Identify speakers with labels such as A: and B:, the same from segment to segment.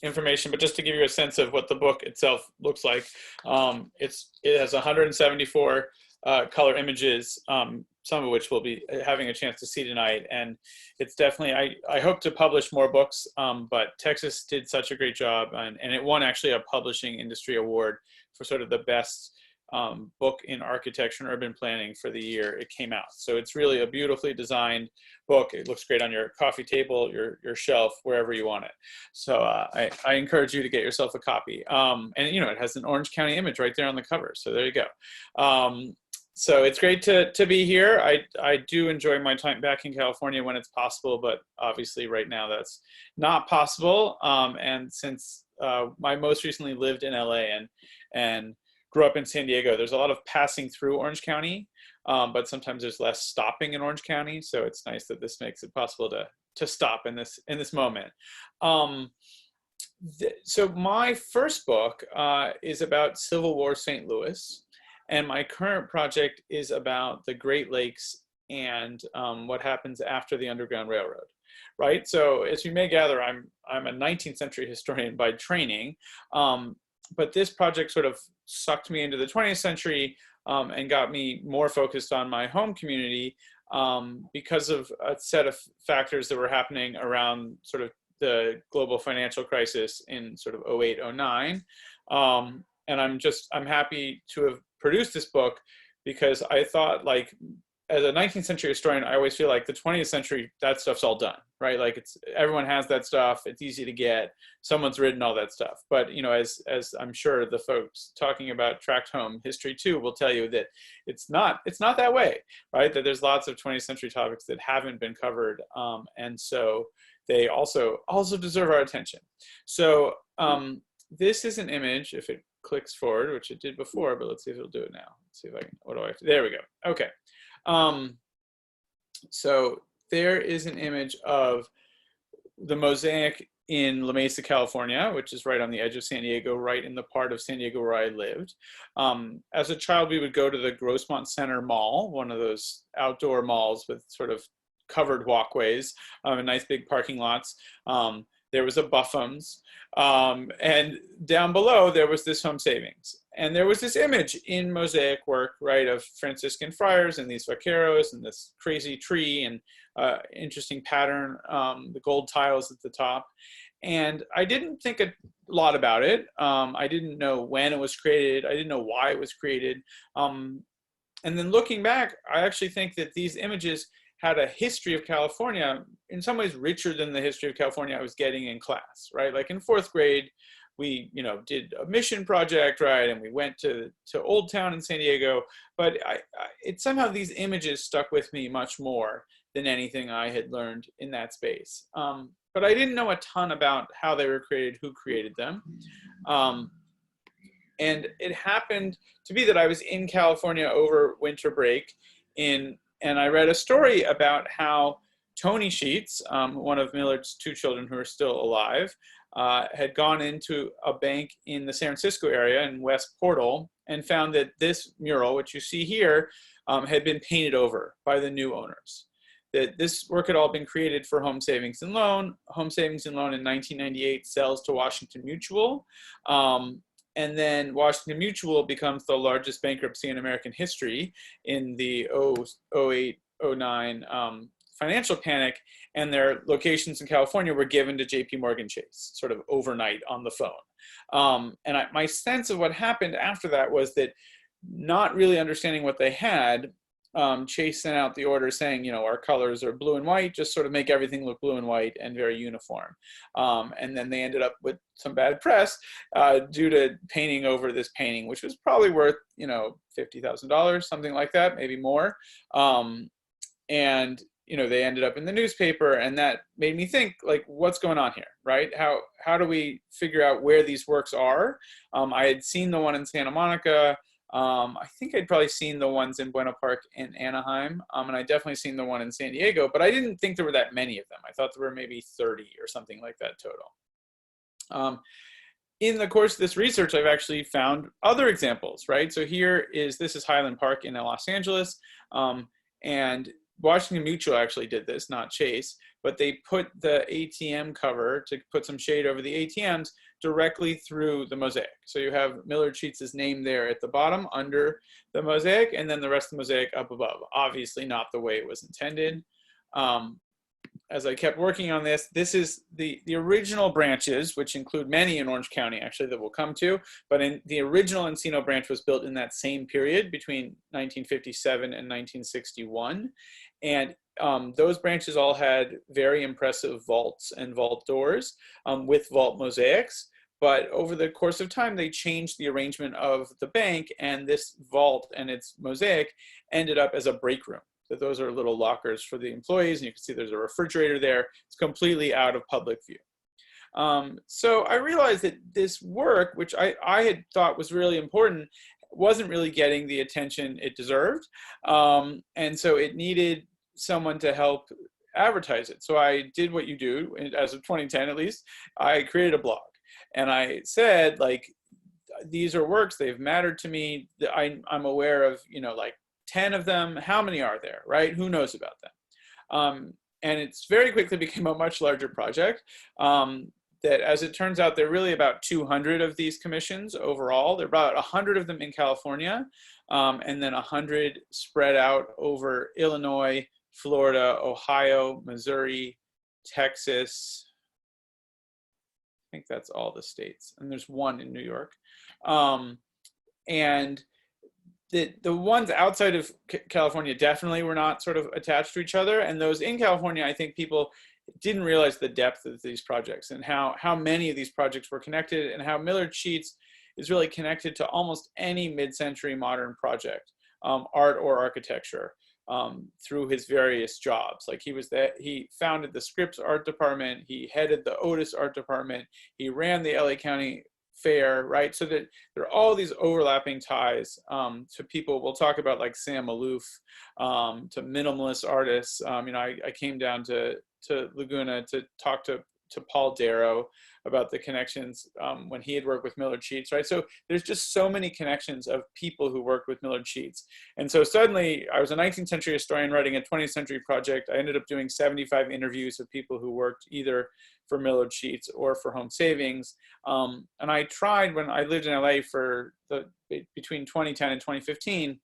A: information, but just to give you a sense of what the book itself looks like, it has 174 color images, some of which we'll be having a chance to see tonight. And it's definitely, I hope to publish more books, but Texas did such a great job, and it won actually a publishing industry award for sort of the best book in architecture and urban planning for the year it came out. So it's really a beautifully designed book. It looks great on your coffee table, your shelf, wherever you want it. So I encourage you to get yourself a copy. And it has an Orange County image right there on the cover. So there you go. So it's great to be here. I do enjoy my time back in California when it's possible, but obviously right now that's not possible. And since I most recently lived in LA and grew up in San Diego, there's a lot of passing through Orange County, but sometimes there's less stopping in Orange County. So it's nice that this makes it possible to stop in this moment. So my first book is about Civil War St. Louis, and my current project is about the Great Lakes and what happens after the Underground Railroad. Right. So as you may gather, I'm a 19th century historian by training. But this project sort of sucked me into the 20th century and got me more focused on my home community because of a set of factors that were happening around sort of the global financial crisis in sort of 08, 09. And I'm happy to have produced this book because I thought, like, as a 19th century historian, I always feel like the 20th century, that stuff's all done, right? Like everyone has that stuff. It's easy to get. Someone's written all that stuff. But, as I'm sure the folks talking about tract home history too will tell you that it's not that way, right? That there's lots of 20th century topics that haven't been covered. And so they also deserve our attention. So this is an image, if it clicks forward, which it did before, but let's see if it'll do it now. Let's see if I can, what do I have to, there we go. Okay. So there is an image of the mosaic in La Mesa, California, which is right on the edge of San Diego, right in the part of San Diego where I lived. As a child, we would go to the Grossmont Center Mall, one of those outdoor malls with sort of covered walkways and nice big parking lots. There was a Buffums, and down below there was this Home Savings. And there was this image in mosaic work, right, of Franciscan friars and these vaqueros and this crazy tree and interesting pattern, the gold tiles at the top. And I didn't think a lot about it. I didn't know when it was created. I didn't know why it was created. And then looking back, I actually think that these images had a history of California in some ways richer than the history of California I was getting in class, right? Like in fourth grade, we, did a mission project, right? And we went to Old Town in San Diego, but it somehow these images stuck with me much more than anything I had learned in that space. But I didn't know a ton about how they were created, who created them. And it happened to be that I was in California over winter break and I read a story about how Tony Sheets, one of Millard's two children who are still alive, had gone into a bank in the San Francisco area in West Portal and found that this mural, which you see here, had been painted over by the new owners. That this work had all been created for Home Savings and Loan. Home Savings and Loan in 1998 sells to Washington Mutual. And then Washington Mutual becomes the largest bankruptcy in American history in the 08, 09 financial panic, and their locations in California were given to JP Morgan Chase, sort of overnight on the phone. And my sense of what happened after that was that, not really understanding what they had, Chase sent out the order saying, our colors are blue and white, just sort of make everything look blue and white and very uniform. And then they ended up with some bad press due to painting over this painting, which was probably worth, $50,000, something like that, maybe more. And they ended up in the newspaper, and that made me think, like, what's going on here, right? How do we figure out where these works are? I had seen the one in Santa Monica. I think I'd probably seen the ones in Buena Park and Anaheim, and I definitely seen the one in San Diego, but I didn't think there were that many of them. I thought there were maybe 30 or something like that total. In the course of this research, I've actually found other examples, right? So this is Highland Park in Los Angeles, and Washington Mutual actually did this, not Chase, but they put the ATM cover to put some shade over the ATMs directly through the mosaic. So you have Millard Sheets' name there at the bottom under the mosaic, and then the rest of the mosaic up above. Obviously not the way it was intended. As I kept working on this, this is the original branches, which include many in Orange County, actually, that we'll come to. But in the original Encino branch was built in that same period between 1957 and 1961. And those branches all had very impressive vaults and vault doors with vault mosaics. But over the course of time, they changed the arrangement of the bank, and this vault and its mosaic ended up as a break room. So those are little lockers for the employees, and you can see there's a refrigerator there. It's completely out of public view. So I realized that this work, which I had thought was really important, wasn't really getting the attention it deserved. And so it needed someone to help advertise it. So I did what you do, as of 2010 at least. I created a blog, and I said, like, these are works, they've mattered to me. I'm aware of, you know, like 10 of them. How many are there, right? Who knows about them? And it's very quickly became a much larger project. That, as it turns out, there are really about 200 of these commissions overall. There are about 100 of them in California, and then 100 spread out over Illinois, Florida, Ohio, Missouri, Texas. I think that's all the states. And there's one in New York. And the ones outside of California definitely were not sort of attached to each other. And those in California, I think people didn't realize the depth of these projects and how many of these projects were connected, and how Millard Sheets is really connected to almost any mid-century modern project, art or architecture, through his various jobs. Like he founded the Scripps Art Department, he headed the Otis Art Department, he ran the LA County Fair, right? So that there are all these overlapping ties to people. We'll talk about like Sam Alouf, to minimalist artists. You know, I came down to Laguna to talk to Paul Darrow about the connections when he had worked with Millard Sheets, right? So there's just so many connections of people who worked with Millard Sheets. And so suddenly I was a 19th century historian writing a 20th century project. I ended up doing 75 interviews of people who worked either for Millard Sheets or for Home Savings. And I tried, when I lived in LA for between 2010 and 2015,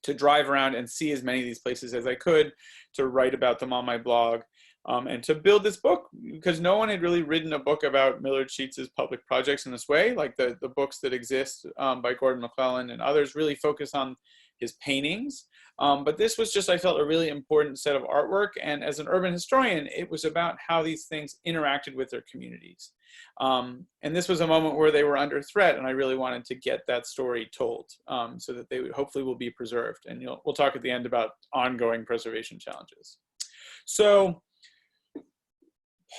A: to drive around and see as many of these places as I could, to write about them on my blog. And to build this book, because no one had really written a book about Millard Sheets' public projects in this way. Like the books that exist by Gordon McClellan and others really focus on his paintings. But this was just, I felt, a really important set of artwork. And as an urban historian, it was about how these things interacted with their communities. And this was a moment where they were under threat, and I really wanted to get that story told, so that they would hopefully will be preserved. And we'll talk at the end about ongoing preservation challenges. So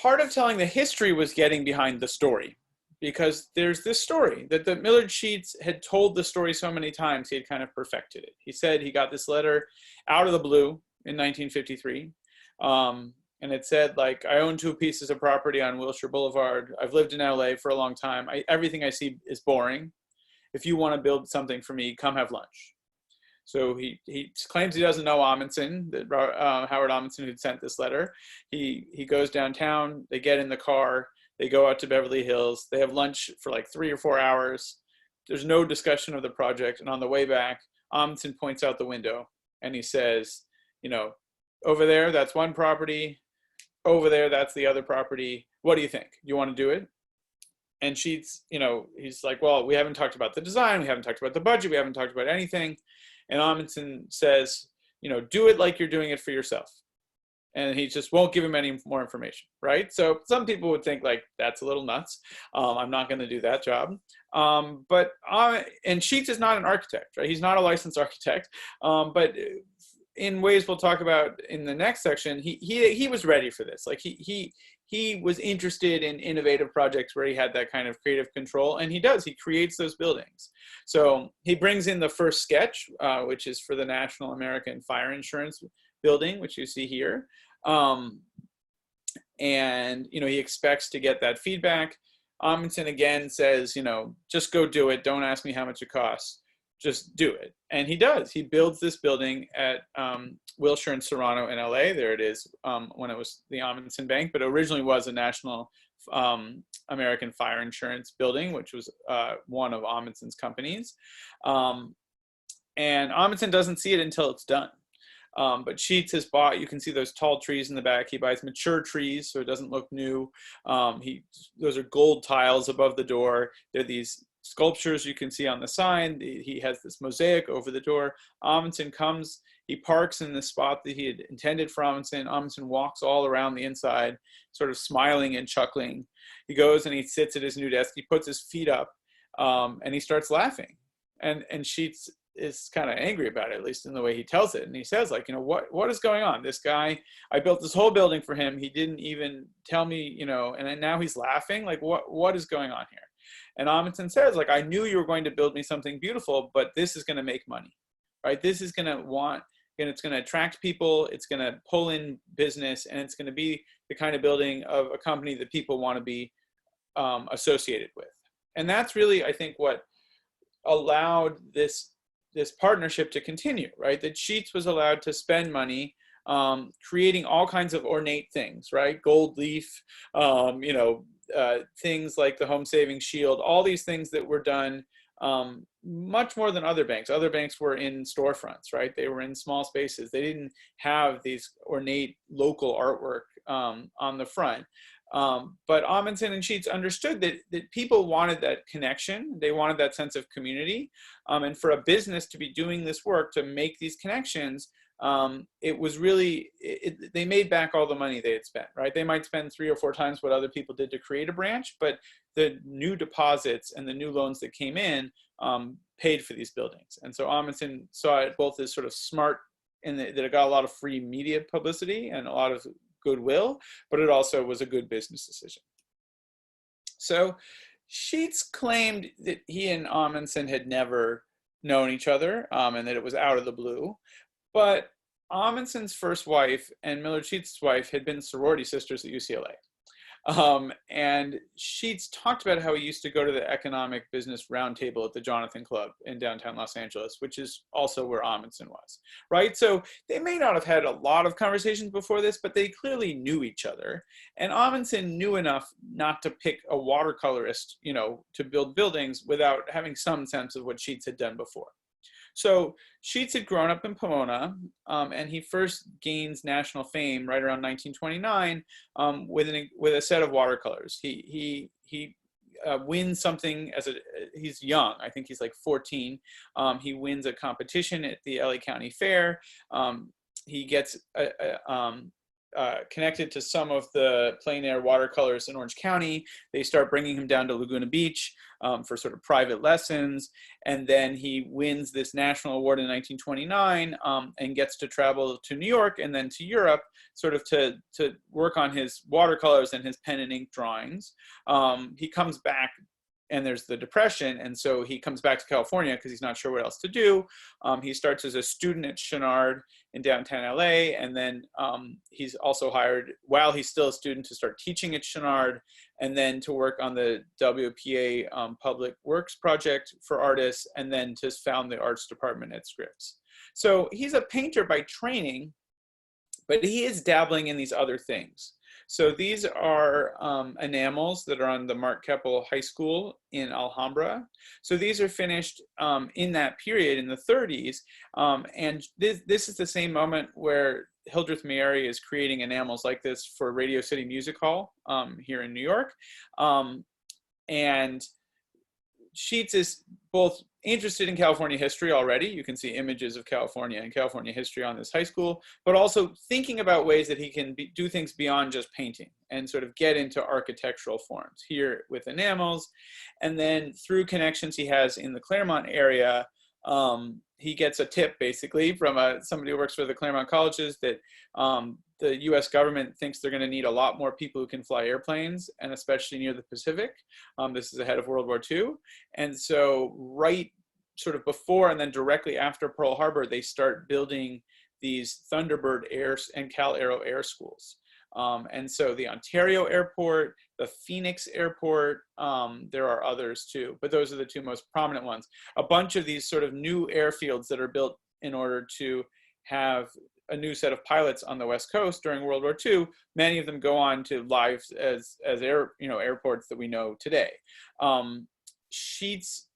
A: part of telling the history was getting behind the story, because there's this story that the Millard Sheets had told the story so many times, he had kind of perfected it. He said he got this letter out of the blue in 1953. And it said, like, I own 2 pieces of property on Wilshire Boulevard. I've lived in LA for a long time. Everything I see is boring. If you want to build something for me, come have lunch. So he claims he doesn't know Amundsen, that Howard Amundsen, who'd sent this letter. He goes downtown, they get in the car, they go out to Beverly Hills, they have lunch for like 3 or 4 hours. There's no discussion of the project. And on the way back, Amundsen points out the window and he says, you know, over there, that's one property. Over there, that's the other property. What do you think? You want to do it? And Sheets, you know, he's like, well, we haven't talked about the design. We haven't talked about the budget. We haven't talked about anything. And Amundsen says, you know, do it like you're doing it for yourself. And he just won't give him any more information, right? So some people would think, like, that's a little nuts. I'm not going to do that job. And Sheets is not an architect, right? He's not a licensed architect. But in ways we'll talk about in the next section, he was ready for this. Like he was interested in innovative projects where he had that kind of creative control, and he creates those buildings. So he brings in the first sketch, which is for the National American Fire Insurance building, which you see here. And, you know, he expects to get that feedback. Amundsen again says, you know, just go do it. Don't ask me how much it costs. just do it. And he does. He builds this building at Wilshire and Serrano in LA. There it is, when it was the Amundsen Bank, but originally was a National American Fire Insurance building, which was one of Amundsen's companies. And Amundsen doesn't see it until it's done. But Sheets has bought, you can see those tall trees in the back. He buys mature trees, so it doesn't look new. Those are gold tiles above the door. They're these sculptures you can see on the sign. He has this mosaic over the door. Amundsen comes, he parks in the spot that he had intended for Amundsen. Amundsen walks all around the inside, sort of smiling and chuckling. He goes and he sits at his new desk. He puts his feet up, and he starts laughing. And Sheets is kind of angry about it, at least in the way he tells it. And he says, like, what is going on? This guy, I built this whole building for him. He didn't even tell me, and then now he's laughing. Like, what is going on here? And Amundsen says, like, I knew you were going to build me something beautiful, but this is going to make money, right? This is going to it's going to attract people. It's going to pull in business, and it's going to be the kind of building of a company that people want to be associated with. And that's really, I think, what allowed this partnership to continue, right? That Sheets was allowed to spend money creating all kinds of ornate things, right? Gold leaf, things like the Home Saving Shield, all these things that were done much more than other banks. Other banks were in storefronts, right? They were in small spaces. They didn't have these ornate local artwork on the front. But Amundsen and Sheets understood that people wanted that connection. They wanted that sense of community. And for a business to be doing this work, to make these connections, it was really, they made back all the money they had spent, right? They might spend 3 or 4 times what other people did to create a branch, but the new deposits and the new loans that came in paid for these buildings. And so Amundsen saw it both as sort of smart, and that it got a lot of free media publicity and a lot of goodwill, but it also was a good business decision. So Sheets claimed that he and Amundsen had never known each other, and that it was out of the blue. But Amundsen's first wife and Millard Sheets' wife had been sorority sisters at UCLA. And Sheets talked about how he used to go to the economic business roundtable at the Jonathan Club in downtown Los Angeles, which is also where Amundsen was, right? So they may not have had a lot of conversations before this, but they clearly knew each other. And Amundsen knew enough not to pick a watercolorist, to build buildings without having some sense of what Sheets had done before. So Sheets had grown up in Pomona, and he first gains national fame right around 1929 with a set of watercolors. He wins something he's young. I think he's like 14. He wins a competition at the LA County Fair. He gets connected to some of the plein air watercolors in Orange County. They start bringing him down to Laguna Beach for sort of private lessons. And then he wins this national award in 1929 and gets to travel to New York and then to Europe, sort of to work on his watercolors and his pen and ink drawings. He comes back, and there's the Depression, and so he comes back to California because he's not sure what else to do. He starts as a student at Chouinard in downtown LA, and then he's also hired, while he's still a student, to start teaching at Chouinard, and then to work on the WPA Public Works project for artists, and then to found the arts department at Scripps. So he's a painter by training, but he is dabbling in these other things. So these are enamels that are on the Mark Keppel High School in Alhambra. So these are finished in that period in the 30s. And this is the same moment where Hildreth Mieri is creating enamels like this for Radio City Music Hall here in New York. And Sheets is both interested in California history already. You can see images of California and California history on this high school, but also thinking about ways that he can do things beyond just painting and sort of get into architectural forms here with enamels. And then through connections he has in the Claremont area, he gets a tip basically from somebody who works for the Claremont colleges that the US government thinks they're going to need a lot more people who can fly airplanes, and especially near the Pacific. This is ahead of World War II. And so right sort of before and then directly after Pearl Harbor, they start building these Thunderbird Air and Cal Aero Air schools. And so the Ontario airport, the Phoenix airport, there are others too, but those are the two most prominent ones. A bunch of these sort of new airfields that are built in order to have a new set of pilots on the West Coast during World War II, many of them go on to lives as airports that we know today. Sheets,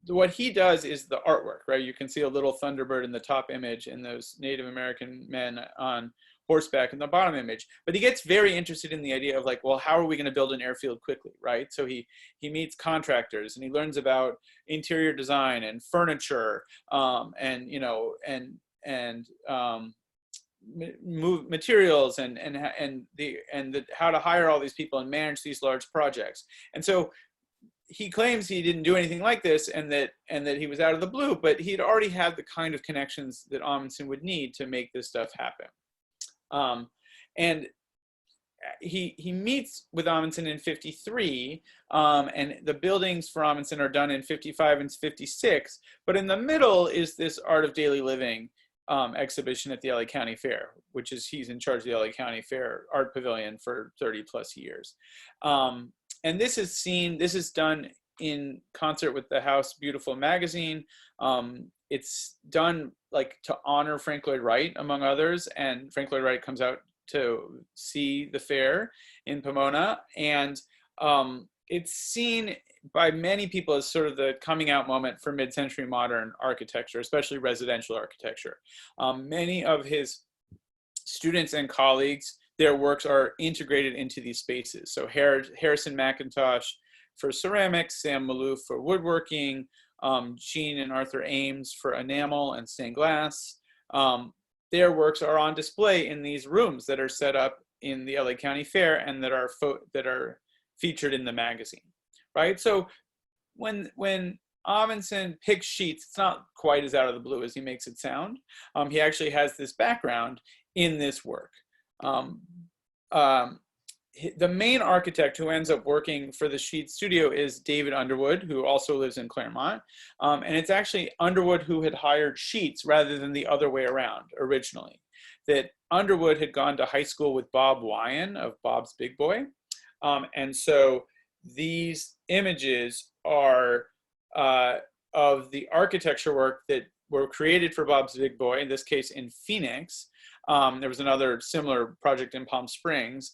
A: what he does is the artwork, right? You can see a little Thunderbird in the top image and those Native American men on horseback in the bottom image. But he gets very interested in the idea of like, well, how are we going to build an airfield quickly, right? So he meets contractors and he learns about interior design and furniture, and move materials and how to hire all these people and manage these large projects. And so he claims he didn't do anything like this and that he was out of the blue, but he'd already had the kind of connections that Amundsen would need to make this stuff happen. And he meets with Amundsen in 53, and the buildings for Amundsen are done in 55 and 56, but in the middle is this Art of Daily Living exhibition at the LA County Fair, which is, he's in charge of the LA County Fair Art Pavilion for 30 plus years. And this is done in concert with the House Beautiful magazine. It's done like to honor Frank Lloyd Wright, among others, and Frank Lloyd Wright comes out to see the fair in Pomona, and it's seen by many people as sort of the coming out moment for mid-century modern architecture, especially residential architecture. Many of his students and colleagues, their works are integrated into these spaces. So Harrison McIntosh for ceramics, Sam Maloof for woodworking, Jean and Arthur Ames for enamel and stained glass. Their works are on display in these rooms that are set up in the LA County Fair and that are featured in the magazine, right? So when Amundsen picks Sheets, it's not quite as out of the blue as he makes it sound. He actually has this background in this work. The main architect who ends up working for the Sheets studio is David Underwood, who also lives in Claremont. And it's actually Underwood who had hired Sheets rather than the other way around originally. That Underwood had gone to high school with Bob Wyan of Bob's Big Boy. And so these images are of the architecture work that were created for Bob's Big Boy, in this case in Phoenix. There was another similar project in Palm Springs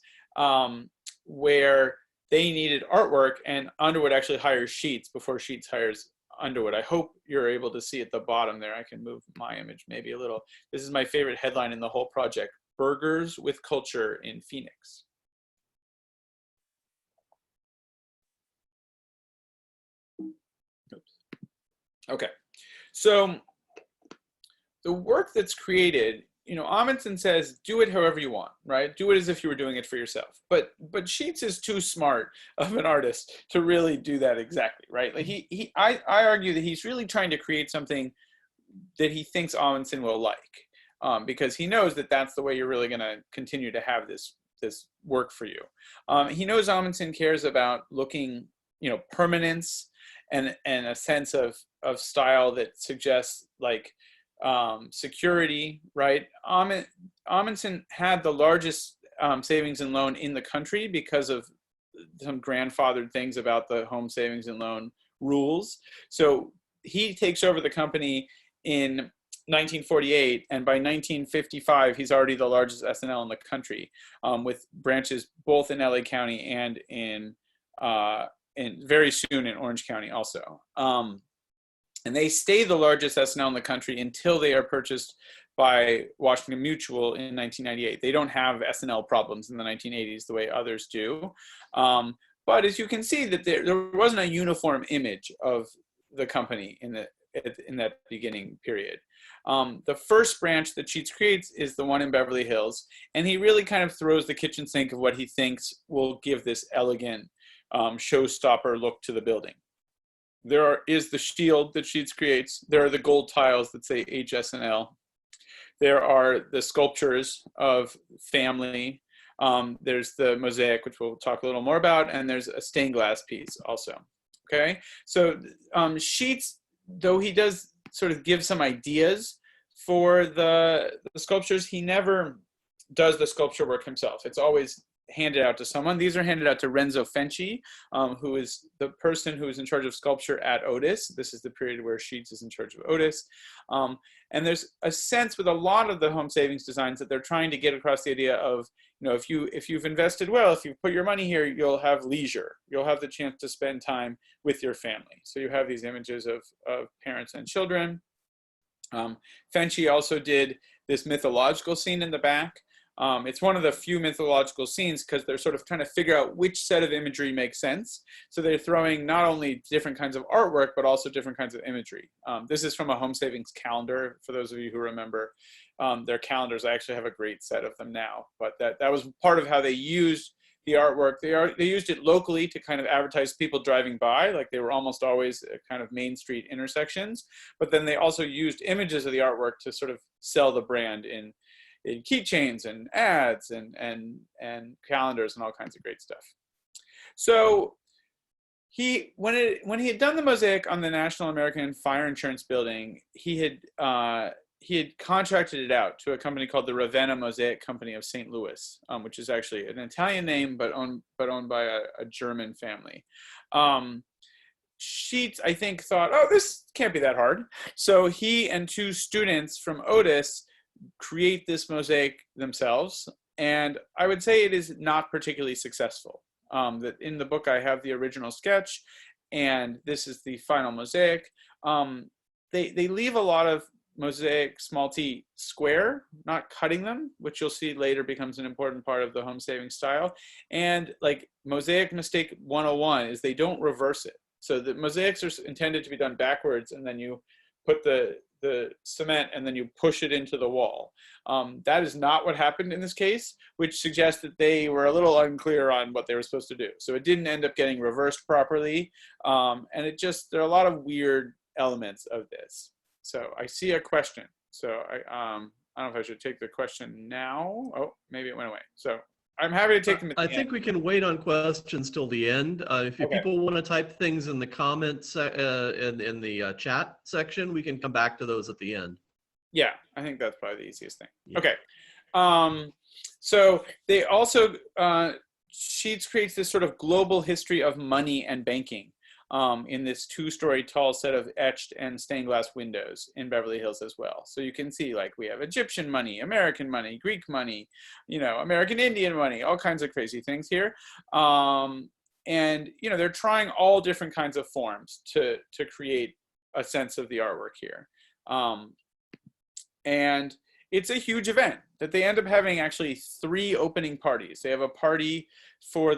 A: where they needed artwork, and Underwood actually hires Sheets before Sheets hires Underwood. I hope you're able to see at the bottom there. I can move my image maybe a little. This is my favorite headline in the whole project: Burgers with Culture in Phoenix. Oops. Okay, so the work that's created, Amundsen says, do it however you want, right? Do it as if you were doing it for yourself. But Sheets is too smart of an artist to really do that exactly, right? Like I argue that he's really trying to create something that he thinks Amundsen will like, because he knows that that's the way you're really going to continue to have this work for you. He knows Amundsen cares about looking, permanence and a sense of style that suggests like security, right? Amundsen had the largest savings and loan in the country because of some grandfathered things about the home savings and loan rules. So he takes over the company in 1948, and by 1955, he's already the largest S&L in the country, with branches both in LA County and in very soon in Orange County also. And they stay the largest S&L in the country until they are purchased by Washington Mutual in 1998. They don't have S&L problems in the 1980s the way others do. But as you can see, that there wasn't a uniform image of the company in that beginning period. The first branch that Sheets creates is the one in Beverly Hills, and he really kind of throws the kitchen sink of what he thinks will give this elegant showstopper look to the building. There is the shield that Sheets creates. There are the gold tiles that say HSNL. There are the sculptures of family. There's the mosaic, which we'll talk a little more about, and there's a stained glass piece also. Okay, so Sheets, though he does sort of give some ideas for the sculptures, he never does the sculpture work himself. It's always handed out to someone. These are handed out to Renzo Fenci, who is the person who is in charge of sculpture at Otis. This is the period where Sheets is in charge of Otis. And there's a sense with a lot of the home savings designs that they're trying to get across the idea of, if you've invested well, if you put your money here, you'll have leisure. You'll have the chance to spend time with your family. So you have these images of parents and children. Fenci also did this mythological scene in the back. It's one of the few mythological scenes because they're sort of trying to figure out which set of imagery makes sense. So they're throwing not only different kinds of artwork, but also different kinds of imagery. This is from a home savings calendar, for those of you who remember their calendars. I actually have a great set of them now, but that was part of how they used the artwork. They used it locally to kind of advertise people driving by, like they were almost always at kind of main street intersections, but then they also used images of the artwork to sort of sell the brand in keychains and ads and calendars and all kinds of great stuff. So when he had done the mosaic on the National American Fire Insurance Building, he had contracted it out to a company called the Ravenna Mosaic Company of St. Louis, which is actually an Italian name, but owned by a German family. Sheets, I think, thought, oh, this can't be that hard. So he and two students from Otis create this mosaic themselves, and I would say it is not particularly successful. That in the book I have the original sketch, and this is the final mosaic. They leave a lot of mosaic small t square, not cutting them, which you'll see later becomes an important part of the home saving style. And like mosaic mistake 101 is they don't reverse it. So the mosaics are intended to be done backwards, and then you put the cement and then you push it into the wall. That is not what happened in this case, which suggests that they were a little unclear on what they were supposed to do. So it didn't end up getting reversed properly. And there are a lot of weird elements of this. So I see a question. So I don't know if I should take the question now. Oh, maybe it went away. So I'm happy to take them at the end.
B: I think we can wait on questions till the end. If
A: Okay.
B: people want to type things in the comments in the chat section, we can come back to those at the end.
A: Yeah, I think that's probably the easiest thing.
B: Yeah.
A: Okay. So they also, Sheets creates this sort of global history of money and banking in this 2-story tall set of etched and stained glass windows in Beverly Hills as well. So you can see, like, we have Egyptian money, American money, Greek money, American Indian money, all kinds of crazy things here. And, they're trying all different kinds of forms to create a sense of the artwork here. And it's a huge event that they end up having actually 3 opening parties. They have a party for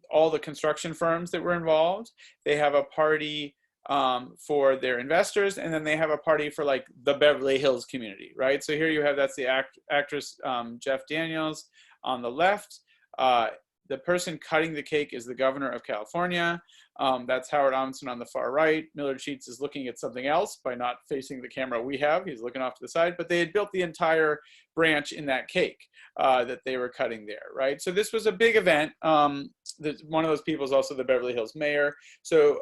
A: all the construction firms that were involved. They have a party for their investors, and then they have a party for like the Beverly Hills community, right? So here you have, that's the actress Jeff Daniels on the left. The person cutting the cake is the governor of California. That's Howard Amundsen on the far right. Millard Sheets is looking at something else by not facing the camera we have. He's looking off to the side, but they had built the entire branch in that cake that they were cutting there, right? So this was a big event. One of those people is also the Beverly Hills mayor. So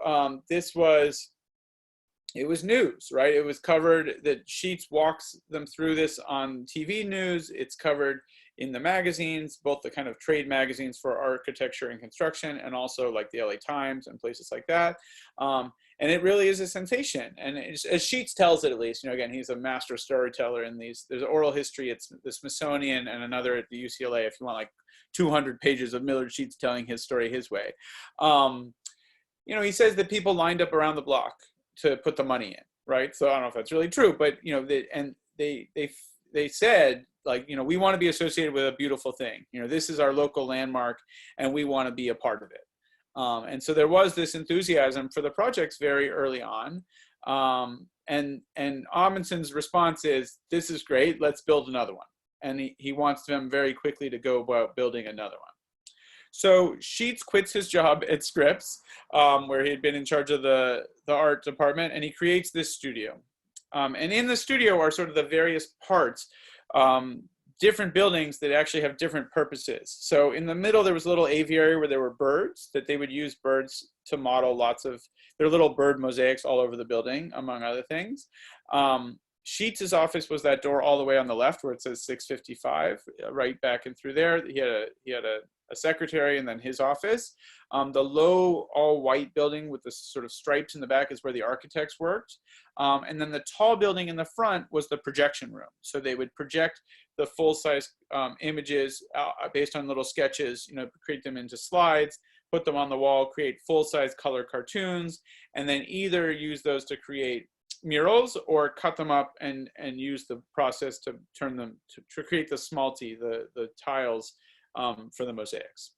A: it was news, right? It was covered that Sheets walks them through this on TV news. It's covered in the magazines, both the kind of trade magazines for architecture and construction, and also like the LA Times and places like that. And it really is a sensation. And as Sheets tells it, at least, again, he's a master storyteller in these. There's oral history, it's the Smithsonian, and another at the UCLA, if you want like 200 pages of Millard Sheets telling his story his way. He says that people lined up around the block to put the money in, right? So I don't know if that's really true, but they said, like, we want to be associated with a beautiful thing. This is our local landmark, and we want to be a part of it. And so there was this enthusiasm for the projects very early on. And Amundsen's response is, this is great, let's build another one. And he wants them very quickly to go about building another one. So Sheets quits his job at Scripps, where he had been in charge of the art department, and he creates this studio. And in the studio are sort of the various parts, different buildings that actually have different purposes. So in the middle, there was a little aviary where there were birds, that they would use birds to model lots of their little bird mosaics all over the building, among other things. Sheets's office was that door all the way on the left where it says 655, right back and through there. He had a secretary and then his office. The low all white building with the sort of stripes in the back is where the architects worked. And then the tall building in the front was the projection room. So they would project the full-size images based on little sketches, create them into slides, put them on the wall, create full-size color cartoons, and then either use those to create murals or cut them up and use the process to turn them to create the smalti, the tiles for the mosaics.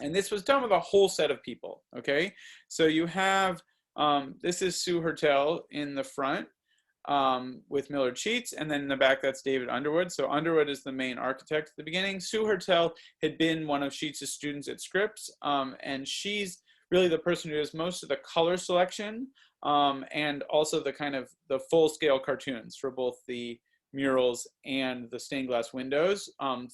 A: And this was done with a whole set of people. Okay, so you have this is Sue Hertel in the front with Millard Sheets, and then in the back that's David Underwood. So Underwood is the main architect at the beginning. Sue Hertel had been one of Sheets' students at Scripps, and she's really the person who does most of the color selection and also the kind of the full-scale cartoons for both the murals and the stained glass windows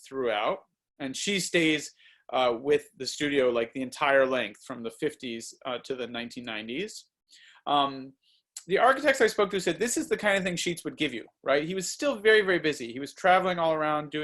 A: throughout. And she stays with the studio like the entire length from the 50s to the 1990s. The architects I spoke to said this is the kind of thing Sheets would give you, right? He was still very, very busy. He was traveling all around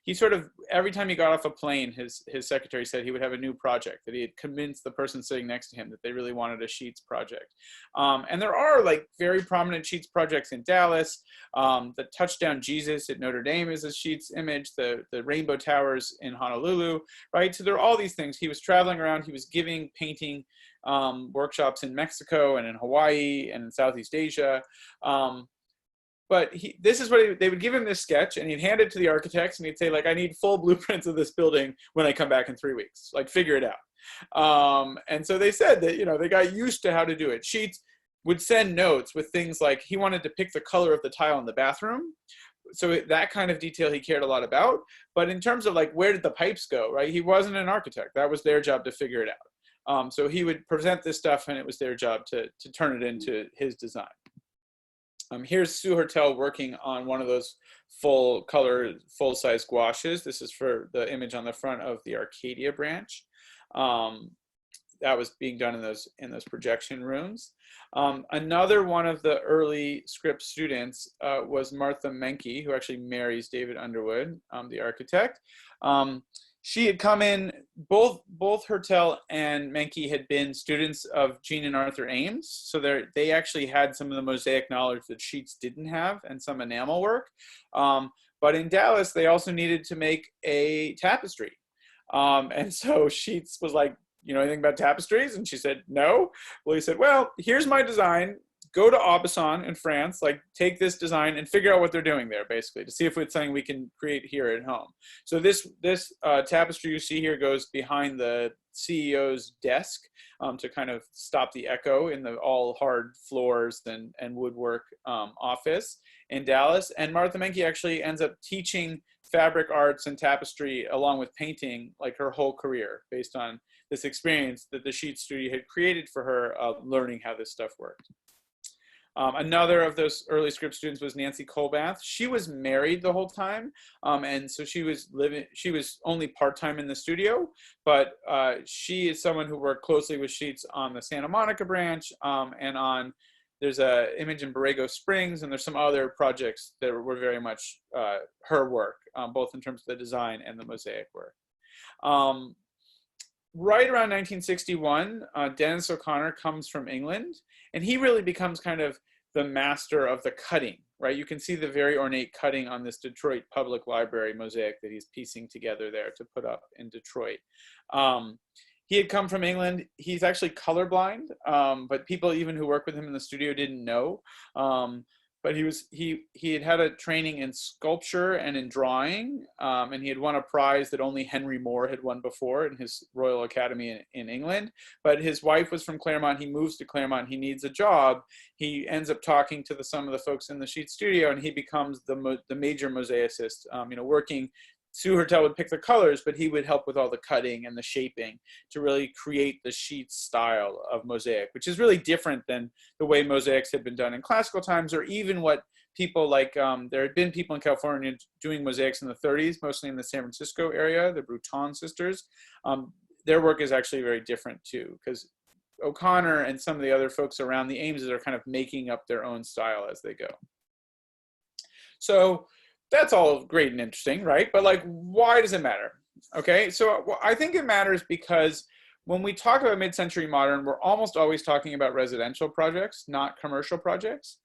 A: he sort of, every time he got off a plane, his secretary said he would have a new project, that he had convinced the person sitting next to him that they really wanted a Sheets project. And there are like very prominent Sheets projects in Dallas. The Touchdown Jesus at Notre Dame is a Sheets image, the Rainbow Towers in Honolulu, right? So there are all these things. He was traveling around, he was giving painting workshops in Mexico and in Hawaii and in Southeast Asia. But this is what they would give him this sketch, and he'd hand it to the architects, and he'd say, like, I need full blueprints of this building when I come back in 3 weeks. Like, figure it out. And so they said that, they got used to how to do it. Sheets would send notes with things like he wanted to pick the color of the tile in the bathroom. So that kind of detail he cared a lot about. But in terms of like, where did the pipes go, right? He wasn't an architect. That was their job to figure it out. So he would present this stuff, and it was their job to turn it into his design. Here's Sue Hertel working on one of those full color, full-size gouaches. This is for the image on the front of the Arcadia branch. That was being done in those projection rooms. Another one of the early Scripps students was Martha Menke, who actually marries David Underwood, the architect. She had come in, both Hertel and Menke had been students of Jean and Arthur Ames. So they actually had some of the mosaic knowledge that Sheets didn't have and some enamel work. But in Dallas, they also needed to make a tapestry. And so Sheets was like, anything about tapestries? And she said, no. Well, he said, well, here's my design. Go to Aubusson in France, like take this design and figure out what they're doing there, basically, to see if it's something we can create here at home. So this tapestry you see here goes behind the CEO's desk to kind of stop the echo in the all hard floors and woodwork office in Dallas. And Martha Menke actually ends up teaching fabric arts and tapestry along with painting like her whole career based on this experience that the Sheets studio had created for her learning how this stuff worked. Another of those early Scripps students was Nancy Colbath. She was married the whole time, and so she was only part-time in the studio, but she is someone who worked closely with Sheets on the Santa Monica branch, and there's an image in Borrego Springs, and there's some other projects that were very much her work, both in terms of the design and the mosaic work. Right around 1961, Dennis O'Connor comes from England, and he really becomes kind of the master of the cutting, right? You can see the very ornate cutting on this Detroit Public Library mosaic that he's piecing together there to put up in Detroit. He had come from England. He's actually colorblind, but people even who work with him in the studio didn't know. But he had a training in sculpture and in drawing, and he had won a prize that only Henry Moore had won before in his Royal Academy in England. But his wife was from Claremont. He moves to Claremont. He needs a job. He ends up talking to some of the folks in the Sheets studio, and he becomes the major mosaicist, working. Sue Hertel would pick the colors, but he would help with all the cutting and the shaping to really create the Sheets style of mosaic, which is really different than the way mosaics had been done in classical times, or even what people like, there had been people in California doing mosaics in the 30s, mostly in the San Francisco area, the Bruton sisters. Their work is actually very different too, because O'Connor and some of the other folks around the Ameses are kind of making up their own style as they go. So that's all great and interesting, right? But like, why does it matter? Okay, so I think it matters because when we talk about mid-century modern, we're almost always talking about residential projects, not commercial projects.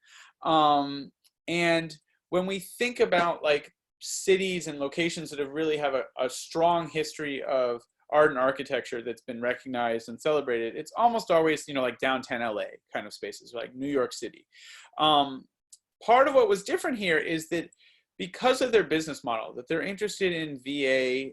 A: And when we think about like cities and locations that have really have a strong history of art and architecture that's been recognized and celebrated, it's almost always, like downtown LA kind of spaces, like New York City. Part of what was different here is that because of their business model, that they're interested in VA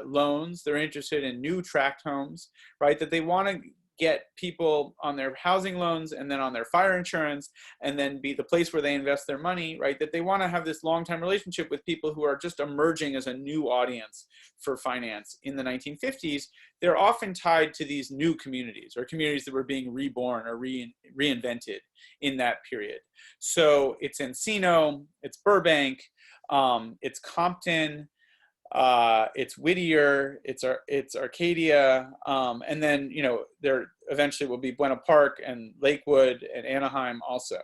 A: loans, they're interested in new tract homes, right? That they want to get people on their housing loans and then on their fire insurance, and then be the place where they invest their money, right? That they want to have this long-time relationship with people who are just emerging as a new audience for finance in the 1950s. They're often tied to these new communities or communities that were being reborn or reinvented in that period. So it's Encino, it's Burbank, it's Compton, it's Whittier, it's Arcadia, and then there eventually will be Buena Park and Lakewood and Anaheim also,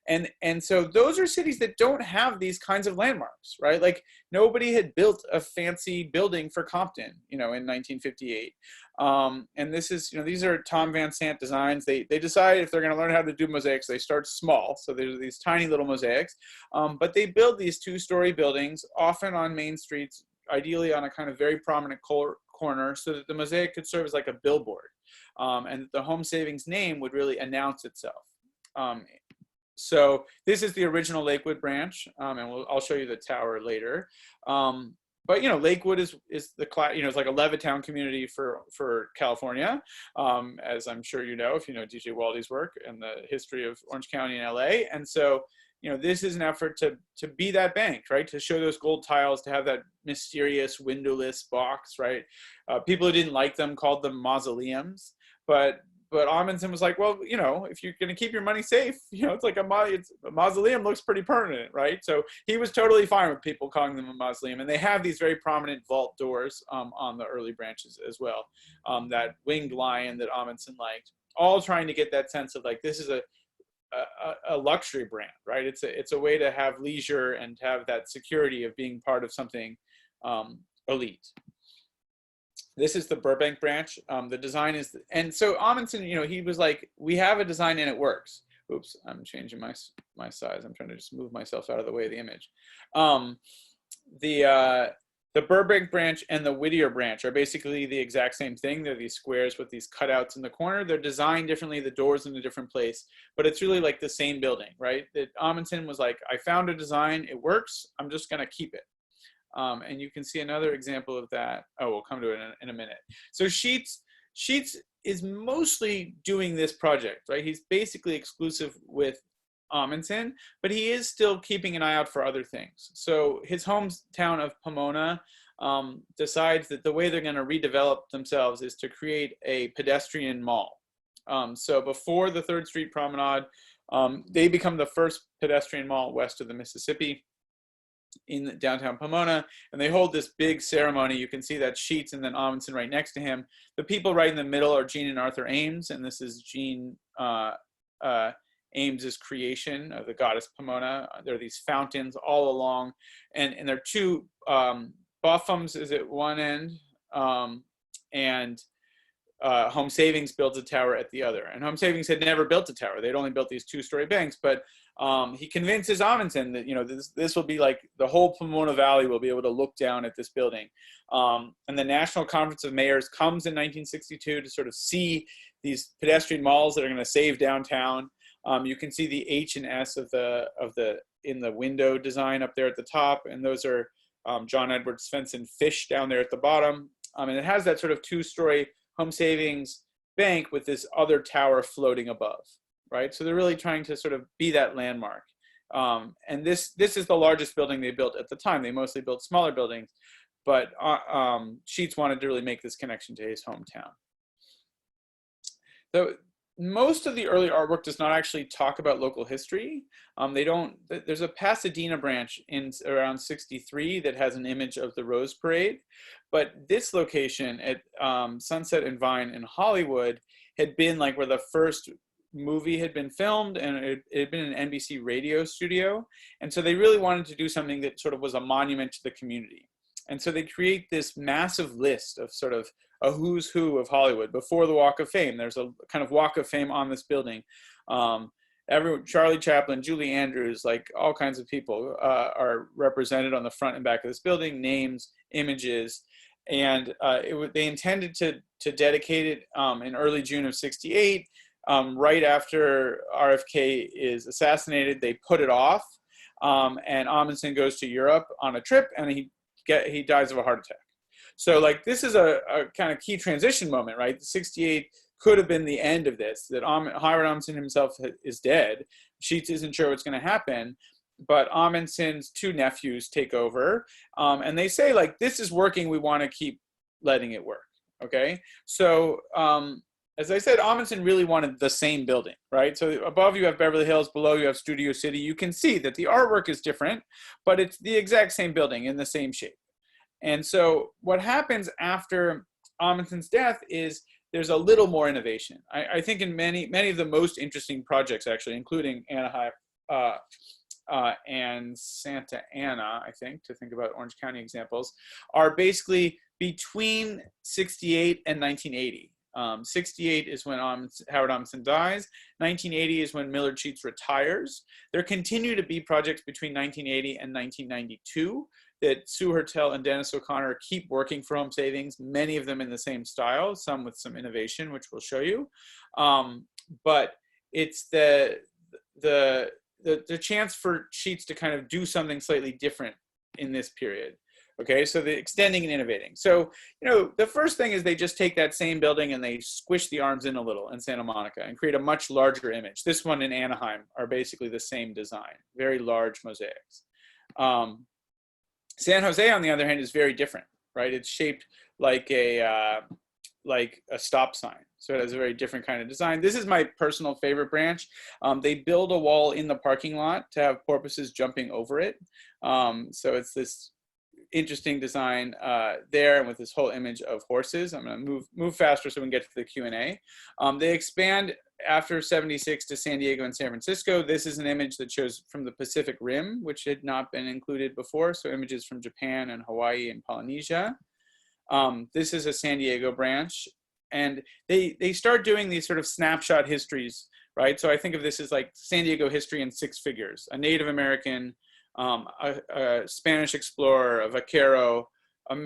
A: and so those are cities that don't have these kinds of landmarks, right? Like nobody had built a fancy building for Compton, in 1958, and this is these are Tom Van Sant designs. They decide if they're going to learn how to do mosaics, they start small, so there's these tiny little mosaics, but they build these two-story buildings often on main streets, ideally on a kind of very prominent corner, so that the mosaic could serve as like a billboard, and the Home Savings name would really announce itself. So this is the original Lakewood branch, and I'll show you the tower later. But Lakewood is the it's like a Levittown community for California, as I'm sure if you know DJ Waldy's work and the history of Orange County and LA, and so. This is an effort to be that bank, right? To show those gold tiles, to have that mysterious windowless box, right? People who didn't like them called them mausoleums, but Amundsen was like, well, if you're going to keep your money safe, it's like a mausoleum looks pretty permanent, right? So he was totally fine with people calling them a mausoleum, and they have these very prominent vault doors on the early branches as well. That winged lion that Amundsen liked, all trying to get that sense of like this is a luxury brand, right? It's a way to have leisure and have that security of being part of something elite. This is the Burbank branch. The design is, and so Amundsen, he was like, we have a design and it works. Oops, I'm changing my size. I'm trying to just move myself out of the way of the image. The Burbank branch and the Whittier branch are basically the exact same thing. They're these squares with these cutouts in the corner. They're designed differently, the doors in a different place, but it's really like the same building, right? That Amundsen was like, I found a design, it works, I'm just gonna keep it. And you can see another example of that. Oh, we'll come to it in a minute. So Sheets is mostly doing this project, right? He's basically exclusive with Amundsen, but he is still keeping an eye out for other things. So his hometown of Pomona decides that the way they're going to redevelop themselves is to create a pedestrian mall. So before the 3rd Street Promenade, they become the first pedestrian mall west of the Mississippi in downtown Pomona, and they hold this big ceremony. You can see that Sheets and then Amundsen right next to him. The people right in the middle are Jean and Arthur Ames, and this is Jean Ames's creation of the goddess Pomona. There are these fountains all along, and there are two Boffums is at one end, and Home Savings builds a tower at the other. And Home Savings had never built a tower; they'd only built these two-story banks. But he convinces Amundsen that this will be like the whole Pomona Valley will be able to look down at this building. And the National Conference of Mayors comes in 1962 to sort of see these pedestrian malls that are going to save downtown. You can see the H and S of the in the window design up there at the top, and those are John Edward Svensson Fish down there at the bottom. And it has that sort of two-story Home Savings bank with this other tower floating above, right? So they're really trying to sort of be that landmark. And this is the largest building they built at the time. They mostly built smaller buildings, but Sheets wanted to really make this connection to his hometown. So most of the early artwork does not actually talk about local history. There's a Pasadena branch in around 63 that has an image of the Rose Parade, but this location at Sunset and Vine in Hollywood had been like where the first movie had been filmed, and it had been an NBC radio studio. And so they really wanted to do something that sort of was a monument to the community. And so they create this massive list of sort of a who's who of Hollywood before the Walk of Fame. There's a kind of Walk of Fame on this building. Charlie Chaplin, Julie Andrews, like all kinds of people are represented on the front and back of this building, names, images. And they intended to dedicate it in early June of '68. Right after RFK is assassinated, they put it off. And Amundsen goes to Europe on a trip, and he dies of a heart attack. So like this is a kind of key transition moment, right? 68 could have been the end of this, that Howard Amundsen himself is dead. Sheets isn't sure what's going to happen, but Amundsen's two nephews take over, and they say, like, this is working, we want to keep letting it work, okay? So as I said, Amundsen really wanted the same building, right? So above you have Beverly Hills, below you have Studio City. You can see that the artwork is different, but it's the exact same building in the same shape. And so what happens after Amundsen's death is there's a little more innovation. I think in many of the most interesting projects, actually, including Anaheim and Santa Ana, I think, to think about Orange County examples, are basically between 68 and 1980. 68 is when Howard Amundsen dies. 1980 is when Millard Sheets retires. There continue to be projects between 1980 and 1992 that Sue Hertel and Dennis O'Connor keep working for Home Savings, many of them in the same style, some with some innovation, which we'll show you. But it's the chance for Sheets to kind of do something slightly different in this period. Okay, so the extending and innovating. So, you know, the first thing is they just take that same building and they squish the arms in a little in Santa Monica and create a much larger image. This one in Anaheim are basically the same design, very large mosaics. San Jose, on the other hand, is very different, right? It's shaped like a stop sign. So it has a very different kind of design. This is my personal favorite branch. They build a wall in the parking lot to have porpoises jumping over it. So it's this interesting design there, and with this whole image of horses. I'm going to move faster so we can get to the Q&A. They expand after '76 to San Diego and San Francisco. This is an image that shows from the Pacific Rim, which had not been included before. So images from Japan and Hawaii and Polynesia. This is a San Diego branch. And they start doing these sort of snapshot histories, right? So I think of this as like San Diego history in 6 figures: a Native American, a Spanish explorer, a vaquero, a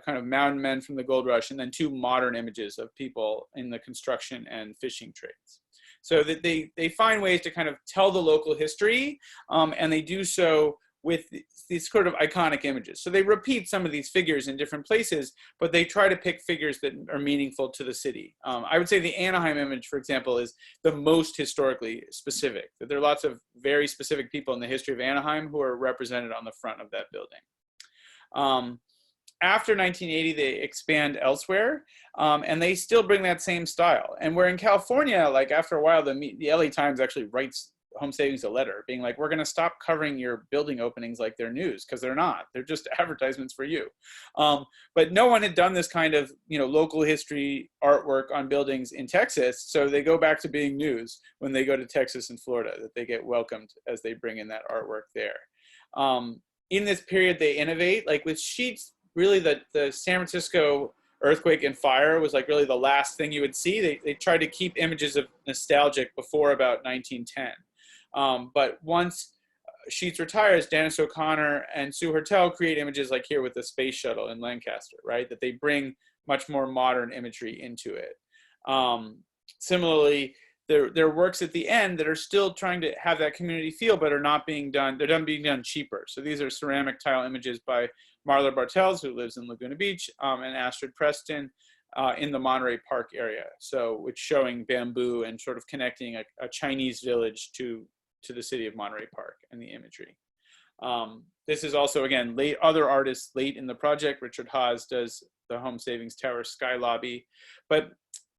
A: kind of mountain men from the gold rush, and then 2 modern images of people in the construction and fishing trades. So that they find ways to kind of tell the local history, and they do so with these sort of iconic images. So they repeat some of these figures in different places, but they try to pick figures that are meaningful to the city. I would say the Anaheim image, for example, is the most historically specific. That there are lots of very specific people in the history of Anaheim who are represented on the front of that building. After 1980, they expand elsewhere, and they still bring that same style. And where in California, like after a while, the LA Times actually writes Home Savings a letter being like, we're going to stop covering your building openings like they're news, because they're not. They're just advertisements for you. But no one had done this kind of, you know, local history artwork on buildings in Texas. So they go back to being news when they go to Texas and Florida, that they get welcomed as they bring in that artwork there. In this period, they innovate, like with Sheets. Really, the San Francisco earthquake and fire was like really the last thing you would see. They tried to keep images of nostalgic before about 1910. But once Sheets retires, Dennis O'Connor and Sue Hertel create images like here with the space shuttle in Lancaster, right? That they bring much more modern imagery into it. Similarly, there are works at the end that are still trying to have that community feel, but are not being done. They're being done cheaper. So these are ceramic tile images by Marla Bartels, who lives in Laguna Beach, and Astrid Preston in the Monterey Park area. So it's showing bamboo and sort of connecting a Chinese village to the city of Monterey Park and the imagery. This is also, again, other artists late in the project. Richard Haas does the Home Savings Tower Sky Lobby. But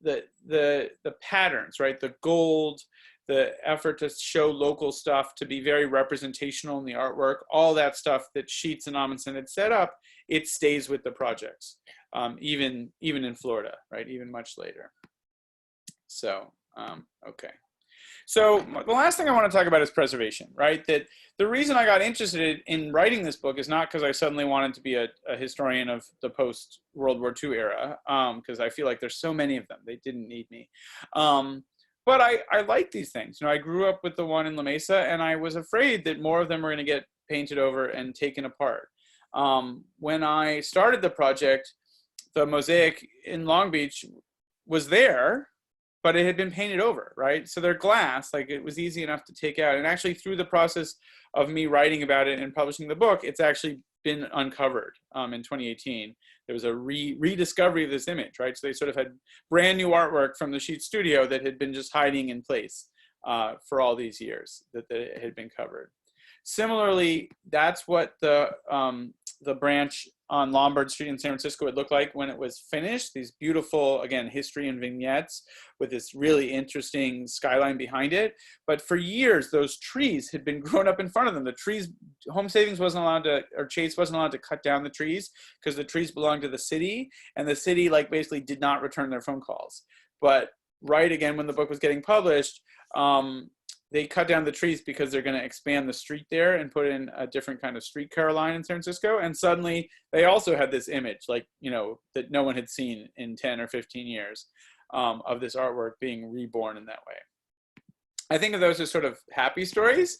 A: the patterns, right? The gold, the effort to show local stuff, to be very representational in the artwork, all that stuff that Sheets and Amundsen had set up, it stays with the projects, even in Florida, right? Even much later. So, okay. So the last thing I want to talk about is preservation, right? That the reason I got interested in writing this book is not because I suddenly wanted to be a historian of the post World War II era, because I feel like there's so many of them. They didn't need me. But I like these things. I grew up with the one in La Mesa, and I was afraid that more of them were going to get painted over and taken apart. When I started the project, the mosaic in Long Beach was there, but it had been painted over, right? So they're glass, like it was easy enough to take out. And actually through the process of me writing about it and publishing the book, it's actually been uncovered in 2018. There was a rediscovery of this image, right? So they sort of had brand new artwork from the Sheet Studio that had been just hiding in place for all these years that it had been covered. Similarly, that's what the branch on Lombard Street in San Francisco would look like when it was finished. These beautiful, again, history and vignettes with this really interesting skyline behind it. But for years, those trees had been grown up in front of them. The trees, Home Savings wasn't allowed to, or Chase wasn't allowed to cut down the trees because the trees belonged to the city, and the city basically did not return their phone calls. But right again, when the book was getting published, they cut down the trees because they're going to expand the street there and put in a different kind of streetcar line in San Francisco. And suddenly they also had this image, that no one had seen in 10 or 15 years of this artwork being reborn in that way. I think of those as sort of happy stories.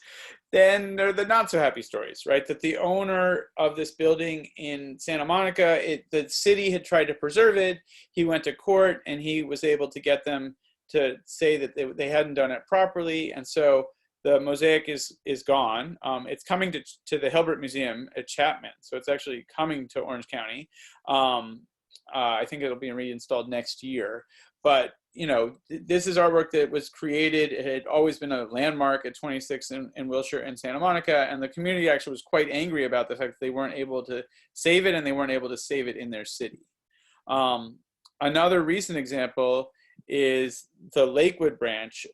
A: Then there are the not so happy stories, right? That the owner of this building in Santa Monica, the city had tried to preserve it. He went to court and he was able to get them to say that they hadn't done it properly, and so the mosaic is gone. It's coming to the Hilbert Museum at Chapman, so it's actually coming to Orange County. I think it'll be reinstalled next year. But this is artwork that was created. It had always been a landmark at 26 in Wilshire and Santa Monica, and the community actually was quite angry about the fact that they weren't able to save it, and they weren't able to save it in their city. Another recent example is the Lakewood branch.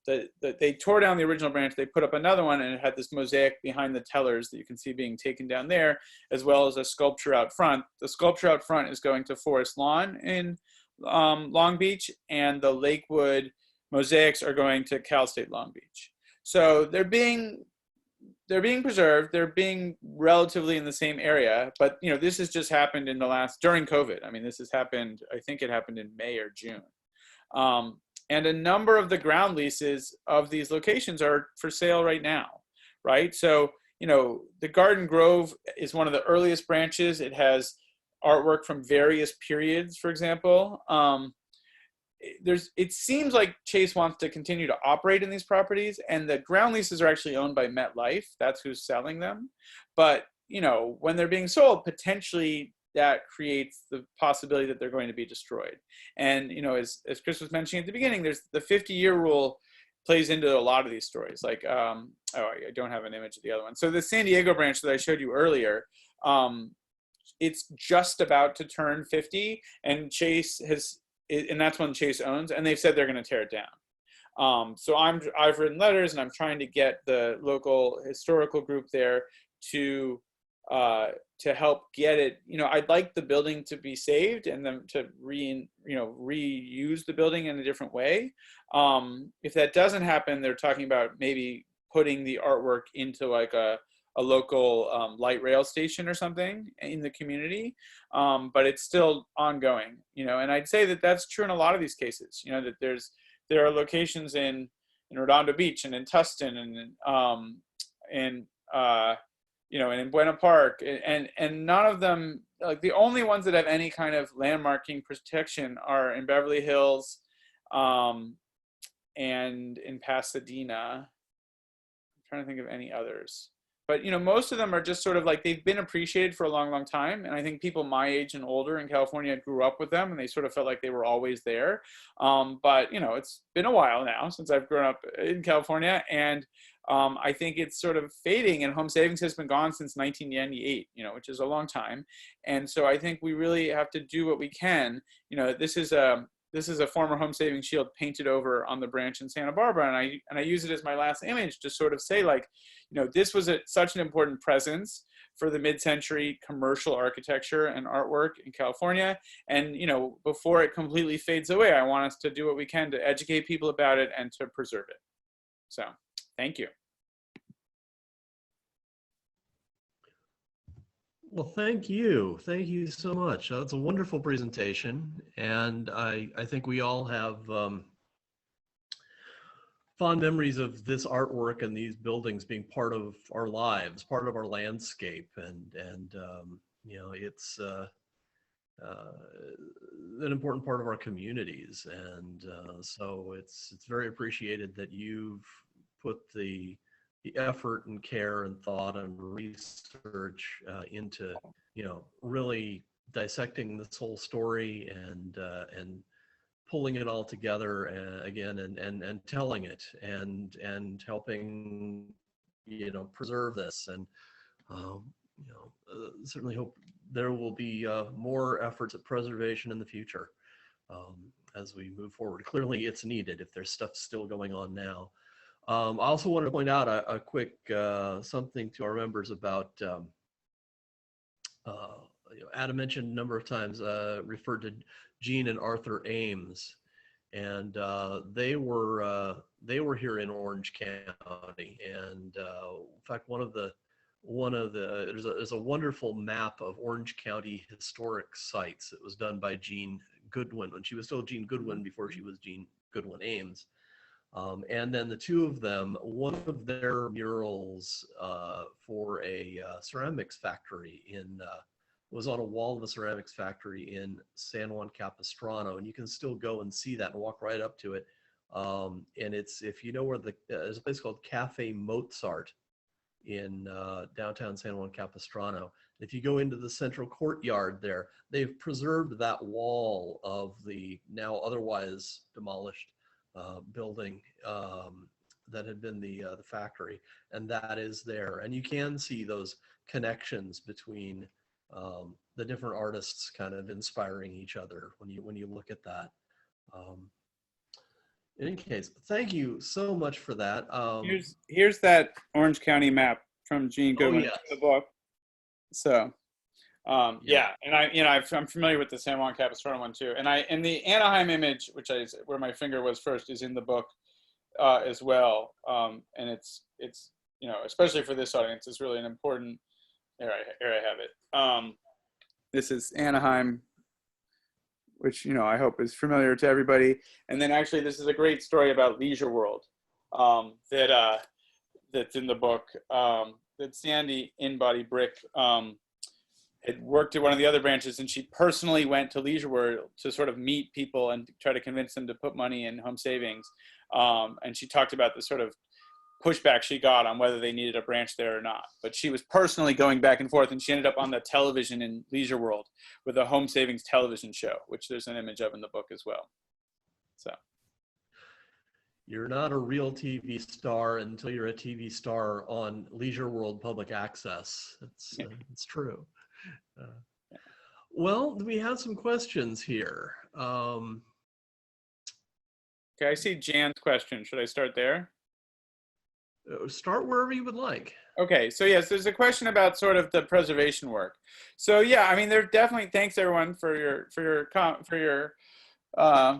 A: They tore down the original branch, they put up another one, and it had this mosaic behind the tellers that you can see being taken down there, as well as a sculpture out front. The sculpture out front is going to Forest Lawn in Long Beach, and the Lakewood mosaics are going to Cal State Long Beach. So they're being preserved. They're being relatively in the same area, but this has just happened during COVID. I mean, this has happened, I think it happened in May or June. And a number of the ground leases of these locations are for sale right now, right? So, the Garden Grove is one of the earliest branches. It has artwork from various periods, for example. It seems like Chase wants to continue to operate in these properties, and the ground leases are actually owned by MetLife. That's who's selling them. But, when they're being sold, potentially that creates the possibility that they're going to be destroyed. And, as Chris was mentioning at the beginning, there's the 50-year rule plays into a lot of these stories. Like, I don't have an image of the other one. So the San Diego branch that I showed you earlier, it's just about to turn 50, and and that's when Chase owns, and they've said they're going to tear it down. So I've written letters, and I'm trying to get the local historical group there to help get it. I'd like the building to be saved and them to reuse the building in a different way. If that doesn't happen, they're talking about maybe putting the artwork into like a local light rail station or something in the community, but it's still ongoing. And I'd say that that's true in a lot of these cases. That there are locations in Redondo Beach and in Tustin and and in Buena Park, and none of them, like the only ones that have any kind of landmarking protection are in Beverly Hills, and in Pasadena. I'm trying to think of any others. But most of them are just sort of like they've been appreciated for a long, long time, and I think people my age and older in California grew up with them, and they sort of felt like they were always there. But it's been a while now since I've grown up in California, and I think it's sort of fading, and Home Savings has been gone since 1998, which is a long time. And so I think we really have to do what we can. This is this is a former Home Saving Shield painted over on the branch in Santa Barbara, and I use it as my last image to sort of say, like, this was such an important presence for the mid-century commercial architecture and artwork in California. And before it completely fades away, I want us to do what we can to educate people about it and to preserve it. So, thank you.
B: Well, thank you. Thank you so much. That's a wonderful presentation. And I think we all have fond memories of this artwork and these buildings being part of our lives, part of our landscape. And it's an important part of our communities. And so it's very appreciated that you've put the effort and care and thought and research into really dissecting this whole story and pulling it all together again and telling it and helping preserve this. And certainly hope there will be more efforts at preservation in the future as we move forward. Clearly it's needed if there's stuff still going on now. I also wanted to point out a quick something to our members about, Adam mentioned a number of times, referred to Jean and Arthur Ames, and they were here in Orange County. And in fact, there's a wonderful map of Orange County historic sites that was done by Jean Goodwin when she was still Jean Goodwin before she was Jean Goodwin Ames. And then the two of them, one of their murals for a ceramics factory was on a wall of a ceramics factory in San Juan Capistrano, and you can still go and see that and walk right up to it. And it's, if you know where there's a place called Cafe Mozart in downtown San Juan Capistrano. If you go into the central courtyard there, they've preserved that wall of the now otherwise demolished building that had been the factory, and that is there. And you can see those connections between the different artists kind of inspiring each other when you look at that. In any case, thank you so much for that.
A: Here's that Orange County map from Jean Goodwin,
B: yes.
A: the book. So, yeah, and I'm familiar with the San Juan Capistrano one too, and the Anaheim image, where my finger was first, is in the book as well. And it's especially for this audience, it's really an important. Here I have it. This is Anaheim, which I hope is familiar to everybody. And then actually, this is a great story about Leisure World that's in the book. That Sandy Inbody Brick had worked at one of the other branches, and she personally went to Leisure World to sort of meet people and try to convince them to put money in home savings. And she talked about the sort of pushback she got on whether they needed a branch there or not. But she was personally going back and forth, and she ended up on the television in Leisure World with a home savings television show, which there's an image of in the book as well. So.
B: You're not a real TV star until you're a TV star on Leisure World Public Access. It's true. Well, we have some questions here.
A: Okay, I see Jan's question. Should I start there?
B: Start wherever you would like.
A: Okay, so yes, there's a question about sort of the preservation work. So yeah, I mean, there definitely, thanks everyone for your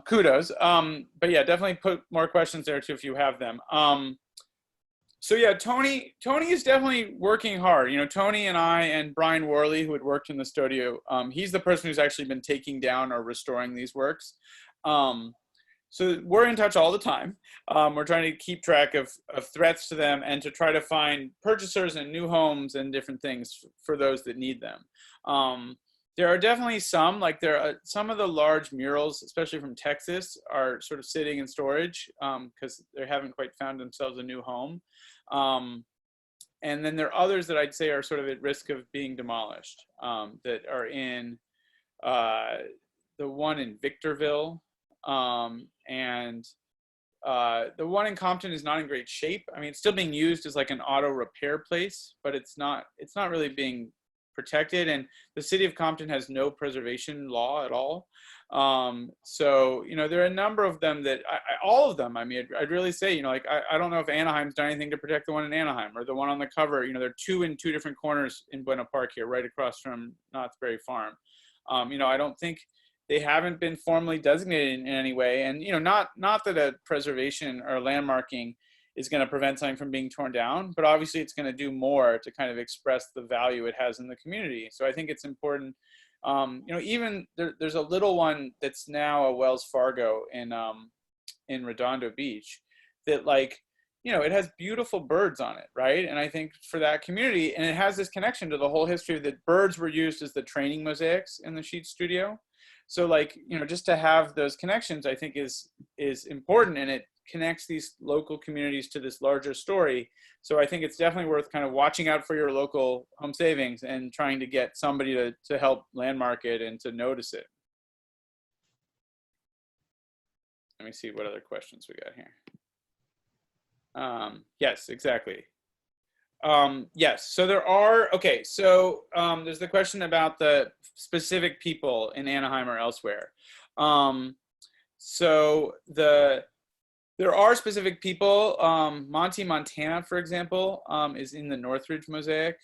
A: kudos. But yeah, definitely put more questions there too if you have them. So yeah, Tony is definitely working hard. Tony and I and Brian Worley, who had worked in the studio, he's the person who's actually been taking down or restoring these works. So we're in touch all the time. We're trying to keep track of threats to them and to try to find purchasers and new homes and different things for those that need them. There are definitely some, like some of the large murals, especially from Texas, are sort of sitting in storage because they haven't quite found themselves a new home. And then there are others that I'd say are sort of at risk of being demolished that are in the one in Victorville, and the one in Compton is not in great shape. I mean, it's still being used as like an auto repair place, but it's not really being protected, and the city of Compton has no preservation law at all. So, you know, there are a number of them that, all of them, I mean, I'd really say, you know, like, I don't know if Anaheim's done anything to protect the one in Anaheim or the one on the cover. You know, there are two in two different corners in Buena Park here, right across from Knott's Berry Farm. You know, I don't think they haven't been formally designated in any way. And, you know, not that a preservation or landmarking is going to prevent something from being torn down, but obviously it's going to do more to kind of express the value it has in the community. So I think it's important. You know, even there's a little one that's now a Wells Fargo in Redondo Beach that, like, you know, it has beautiful birds on it, right? And I think for that community, and it has this connection to the whole history that birds were used as the training mosaics in the Sheets studio. So, like, you know, just to have those connections, I think is important, and it connects these local communities to this larger story. So I think it's definitely worth kind of watching out for your local home savings and trying to get somebody to help landmark it and to notice it. Let me see what other questions we got here. Yes, exactly. Yes, so there are, okay, so there's the question about the specific people in Anaheim or elsewhere. So there are specific people. Monty, Montana, for example, is in the Northridge Mosaic.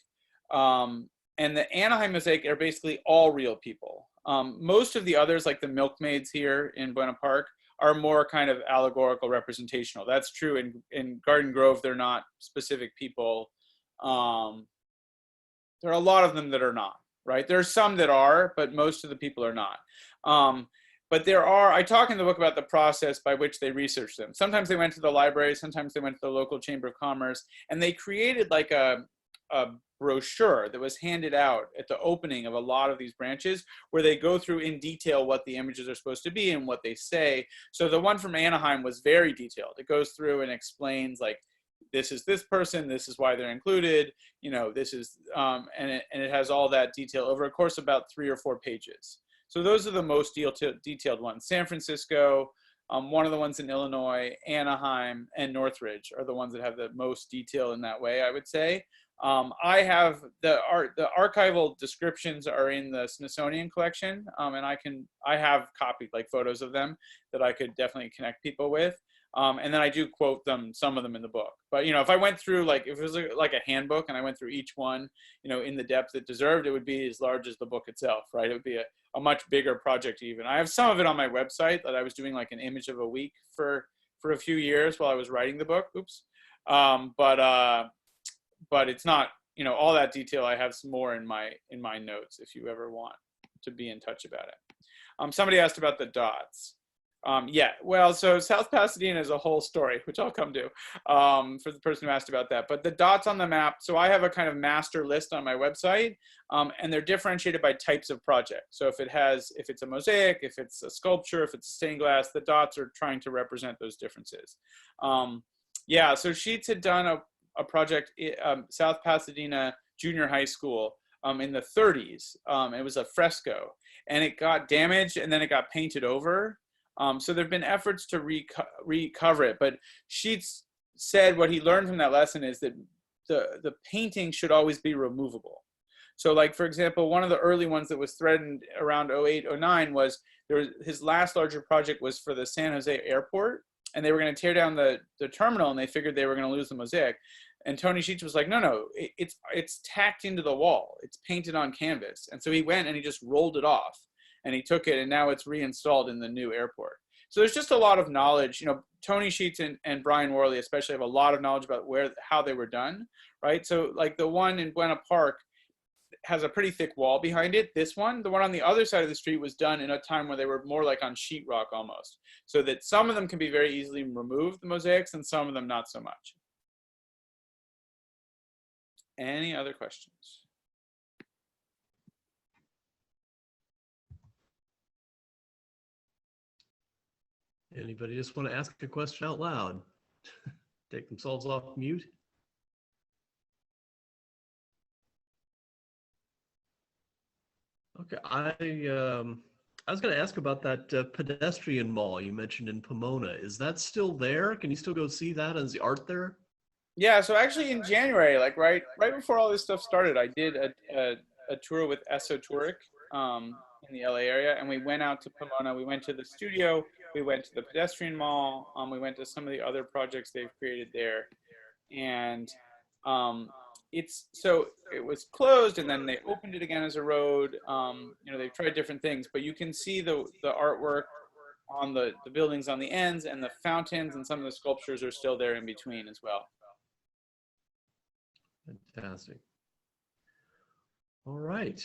A: And the Anaheim Mosaic are basically all real people. Most of the others, like the milkmaids here in Buena Park, are more kind of allegorical representational. That's true in Garden Grove. They're not specific people. There are a lot of them that are not, right? There are some that are, but most of the people are not. But there are, I talk in the book about the process by which they researched them. Sometimes they went to the library, sometimes they went to the local chamber of commerce, and they created like a brochure that was handed out at the opening of a lot of these branches, where they go through in detail what the images are supposed to be and what they say. So the one from Anaheim was very detailed. It goes through and explains, like, this is this person, this is why they're included, you know, this is, and it has all that detail over a course of about 3 or 4 pages. So those are the most detailed ones. San Francisco, one of the ones in Illinois, Anaheim, and Northridge are the ones that have the most detail in that way, I would say. I have the archival descriptions are in the Smithsonian collection, and I have copied like photos of them that I could definitely connect people with. And then I do quote some of them in the book. But, you know, if I went through, like, if it was like a handbook and I went through each one, you know, in the depth it deserved, it would be as large as the book itself, right? It would be a much bigger project even. I have some of it on my website that I was doing like an image of a week for a few years while I was writing the book. Oops. But it's not, you know, all that detail. I have some more in my notes if you ever want to be in touch about it. Somebody asked about the dots. Yeah, well, so South Pasadena is a whole story, which I'll come to for the person who asked about that. But the dots on the map, so I have a kind of master list on my website, and they're differentiated by types of project. So if it's a mosaic, if it's a sculpture, if it's a stained glass, the dots are trying to represent those differences. Yeah, so Sheets had done a project, South Pasadena Junior High School in the 30s. It was a fresco, and it got damaged, and then it got painted over. So there have been efforts to recover it, but Sheets said what he learned from that lesson is that the painting should always be removable. So, like, for example, one of the early ones that was threatened around 08, 09 was his last larger project was for the San Jose airport, and they were going to tear down the terminal, and they figured they were going to lose the mosaic. And Tony Sheets was like, no, it's tacked into the wall. It's painted on canvas. And so he went and he just rolled it off. And he took it, and now it's reinstalled in the new airport. So there's just a lot of knowledge. You know, Tony Sheets and Brian Worley especially have a lot of knowledge about how they were done, right? So like the one in Buena Park has a pretty thick wall behind it. The one on the other side of the street was done in a time where they were more like on sheetrock almost, so that some of them can be very easily removed, the mosaics, and some of them not so much. Any other questions?
B: Anybody just want to ask a question out loud? Take themselves off mute. Okay, I was going to ask about that pedestrian mall you mentioned in Pomona. Is that still there? Can you still go see that? Is the art there?
A: Yeah, so actually in January, like right before all this stuff started, I did a a tour with Esotouric in the LA area, and we went out to Pomona. We went to the studio. We went to the pedestrian mall. We went to some of the other projects they've created there, and it was closed, and then they opened it again as a road. They've tried different things, but you can see the artwork on the buildings on the ends, and the fountains, and some of the sculptures are still there in between as well.
B: Fantastic. All right.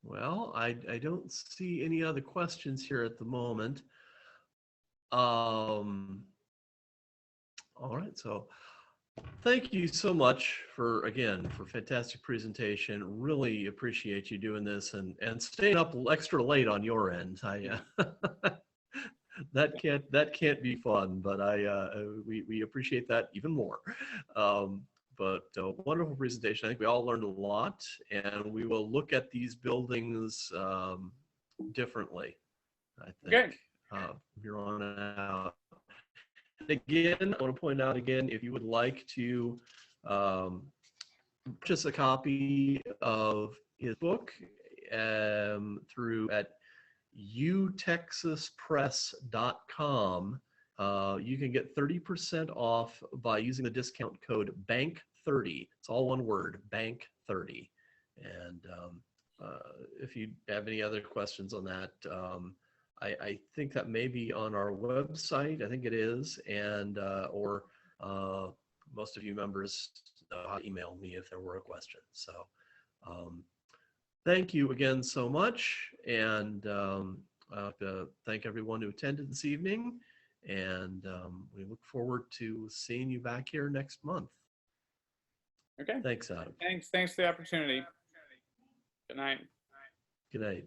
B: Well, I don't see any other questions here at the moment. All right, so thank you so much for fantastic presentation. Really appreciate you doing this and staying up extra late on your end. That can't be fun, but we appreciate that even more. But wonderful presentation. I think we all learned a lot, and we will look at these buildings differently, I think.
A: Okay.
B: Here on out. Again, I want to point out again, if you would like to purchase a copy of his book through at utexaspress.com, you can get 30% off by using the discount code BANK30. It's all one word, BANK30. And if you have any other questions on that, I think that may be on our website. I think it is, and or most of you members email me if there were a question. So thank you again so much, and thank everyone who attended this evening, and we look forward to seeing you back here next month.
A: Okay.
B: Thanks, Adam.
A: Thanks for the opportunity. Good night.
B: Good night.